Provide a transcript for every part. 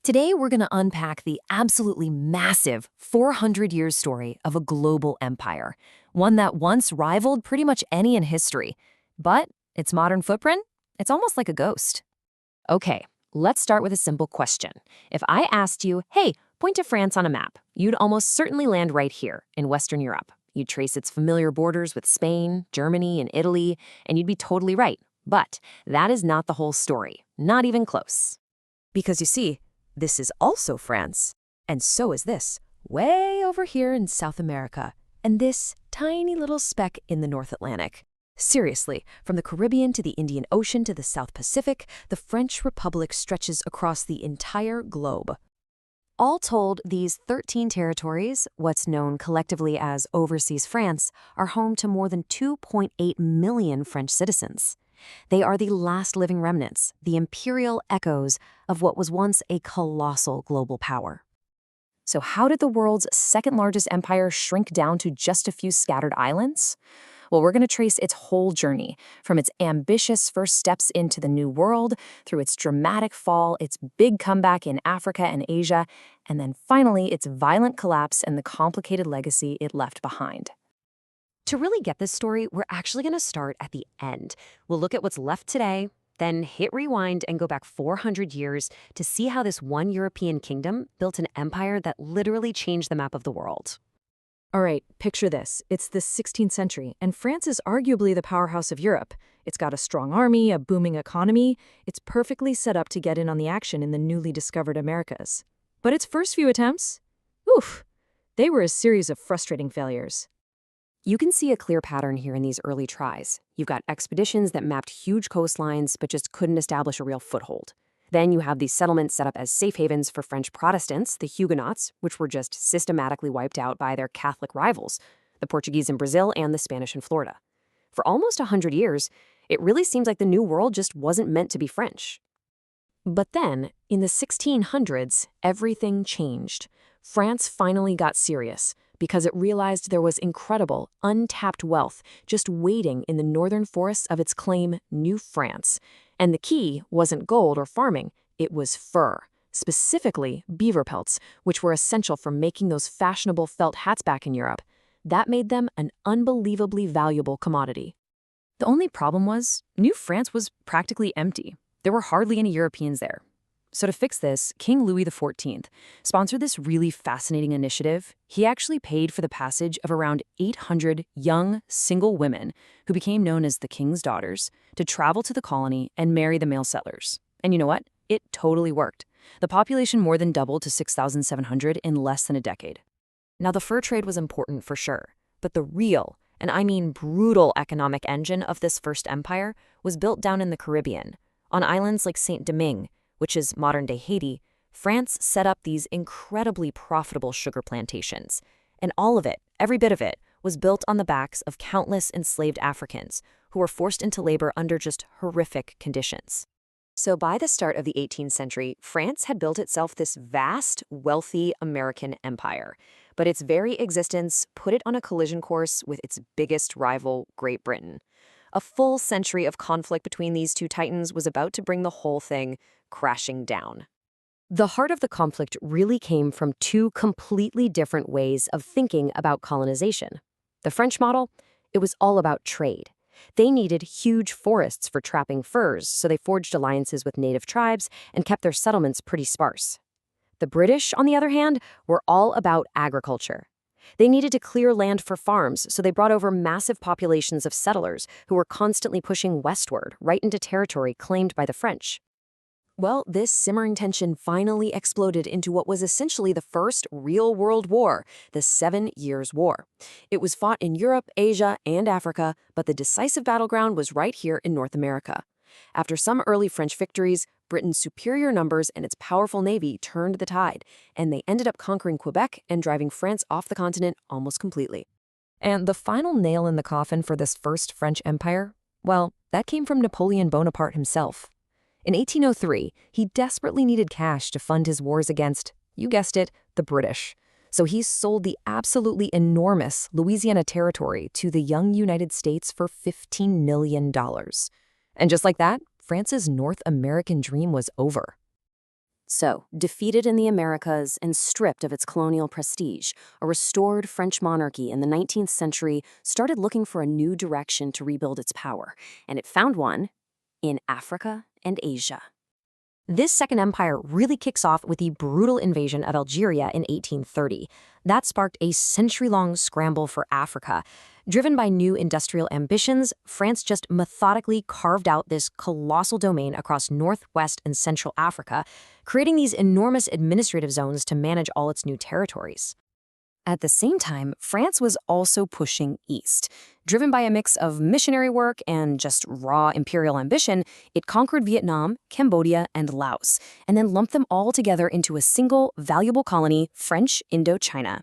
Today, we're going to unpack the absolutely massive 400 years story of a global empire, one that once rivaled pretty much any in history. But its modern footprint? It's almost like a ghost. Okay, let's start with a simple question. If I asked you, hey, point to France on a map, you'd almost certainly land right here in Western Europe. You'd trace its familiar borders with Spain, Germany, and Italy, and you'd be totally right. But that is not the whole story, not even close. Because you see, this is also France, and so is this, way over here in South America, and this tiny little speck in the North Atlantic. Seriously, from the Caribbean to the Indian Ocean to the South Pacific, the French Republic stretches across the entire globe. All told, these 13 territories, what's known collectively as Overseas France, are home to more than 2.8 million French citizens. They are the last living remnants, the imperial echoes of what was once a colossal global power. So how did the world's second-largest empire shrink down to just a few scattered islands? Well, we're going to trace its whole journey, from its ambitious first steps into the New World, through its dramatic fall, its big comeback in Africa and Asia, and then finally its violent collapse and the complicated legacy it left behind. To really get this story, we're actually going to start at the end. We'll look at what's left today, then hit rewind and go back 400 years to see how this one European kingdom built an empire that literally changed the map of the world. All right, picture this. It's the 16th century, and France is arguably the powerhouse of Europe. It's got a strong army, a booming economy. It's perfectly set up to get in on the action in the newly discovered Americas. But its first few attempts? Oof, they were a series of frustrating failures. You can see a clear pattern here in these early tries. You've got expeditions that mapped huge coastlines but just couldn't establish a real foothold. Then you have these settlements set up as safe havens for French Protestants, the Huguenots, which were just systematically wiped out by their Catholic rivals, the Portuguese in Brazil and the Spanish in Florida. For almost 100 years, it really seems like the New World just wasn't meant to be French. But then, in the 1600s, everything changed. France finally got serious, because it realized there was incredible, untapped wealth just waiting in the northern forests of its claim, New France. And the key wasn't gold or farming, it was fur, specifically beaver pelts, which were essential for making those fashionable felt hats back in Europe. That made them an unbelievably valuable commodity. The only problem was, New France was practically empty. There were hardly any Europeans there. So to fix this, King Louis XIV sponsored this really fascinating initiative. He actually paid for the passage of around 800 young, single women, who became known as the King's Daughters, to travel to the colony and marry the male settlers. And you know what? It totally worked. The population more than doubled to 6,700 in less than a decade. Now, the fur trade was important for sure, but the real, and I mean brutal economic engine of this first empire was built down in the Caribbean, on islands like Saint-Domingue, which is modern-day Haiti. France set up these incredibly profitable sugar plantations. And all of it, every bit of it, was built on the backs of countless enslaved Africans who were forced into labor under just horrific conditions. So by the start of the 18th century, France had built itself this vast, wealthy American empire. But its very existence put it on a collision course with its biggest rival, Great Britain. A full century of conflict between these two titans was about to bring the whole thing crashing down. The heart of the conflict really came from two completely different ways of thinking about colonization. The French model, it was all about trade. They needed huge forests for trapping furs, so they forged alliances with native tribes and kept their settlements pretty sparse. The British, on the other hand, were all about agriculture. They needed to clear land for farms, so they brought over massive populations of settlers who were constantly pushing westward, right into territory claimed by the French. Well, this simmering tension finally exploded into what was essentially the first real world war, the 7 Years' War. It was fought in Europe, Asia, and Africa, but the decisive battleground was right here in North America. After some early French victories, Britain's superior numbers and its powerful navy turned the tide, and they ended up conquering Quebec and driving France off the continent almost completely. And the final nail in the coffin for this first French empire? Well, that came from Napoleon Bonaparte himself. In 1803, he desperately needed cash to fund his wars against, you guessed it, the British. So he sold the absolutely enormous Louisiana Territory to the young United States for $15 million. And just like that, France's North American dream was over. So, defeated in the Americas and stripped of its colonial prestige, a restored French monarchy in the 19th century started looking for a new direction to rebuild its power, and it found one in Africa and Asia. This Second Empire really kicks off with the brutal invasion of Algeria in 1830. That sparked a century-long scramble for Africa. Driven by new industrial ambitions, France just methodically carved out this colossal domain across northwest and central Africa, creating these enormous administrative zones to manage all its new territories. At the same time, France was also pushing east. Driven by a mix of missionary work and just raw imperial ambition, it conquered Vietnam, Cambodia, and Laos, and then lumped them all together into a single, valuable colony, French Indochina.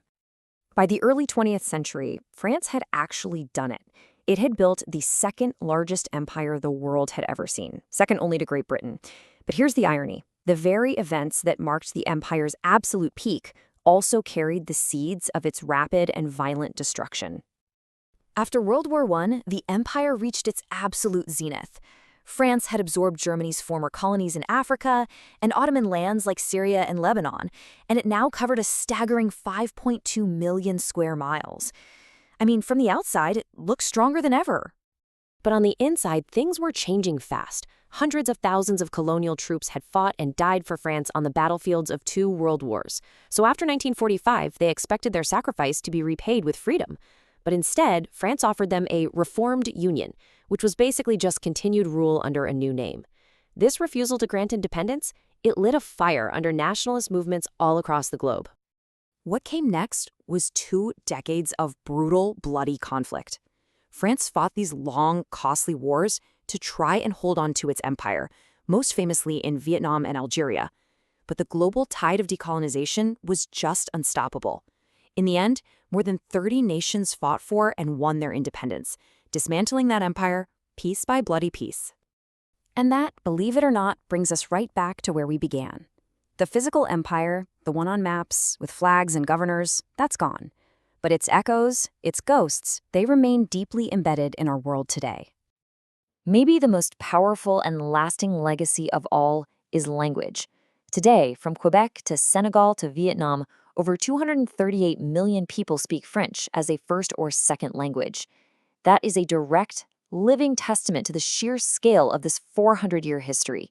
By the early 20th century, France had actually done it. It had built the second largest empire the world had ever seen, second only to Great Britain. But here's the irony. The very events that marked the empire's absolute peak also carried the seeds of its rapid and violent destruction. After World War I, the empire reached its absolute zenith. France had absorbed Germany's former colonies in Africa and Ottoman lands like Syria and Lebanon, and it now covered a staggering 5.2 million square miles. I mean, from the outside, it looks stronger than ever. But on the inside, things were changing fast. Hundreds of thousands of colonial troops had fought and died for France on the battlefields of 2 world wars. So after 1945, they expected their sacrifice to be repaid with freedom. But instead, France offered them a reformed union, which was basically just continued rule under a new name. This refusal to grant independence, it lit a fire under nationalist movements all across the globe. What came next was 2 decades of brutal, bloody conflict. France fought these long, costly wars to try and hold on to its empire, most famously in Vietnam and Algeria. But the global tide of decolonization was just unstoppable. In the end, more than 30 nations fought for and won their independence, dismantling that empire piece by bloody piece. And that, believe it or not, brings us right back to where we began. The physical empire, the one on maps, with flags and governors, that's gone. But its echoes, its ghosts, they remain deeply embedded in our world today. Maybe the most powerful and lasting legacy of all is language. Today, from Quebec to Senegal to Vietnam, over 238 million people speak French as a first or second language. That is a direct, living testament to the sheer scale of this 400-year history.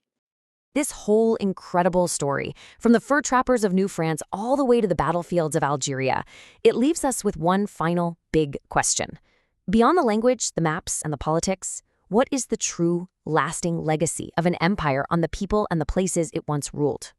This whole incredible story, from the fur trappers of New France all the way to the battlefields of Algeria, it leaves us with one final big question. Beyond the language, the maps, and the politics, what is the true, lasting legacy of an empire on the people and the places it once ruled?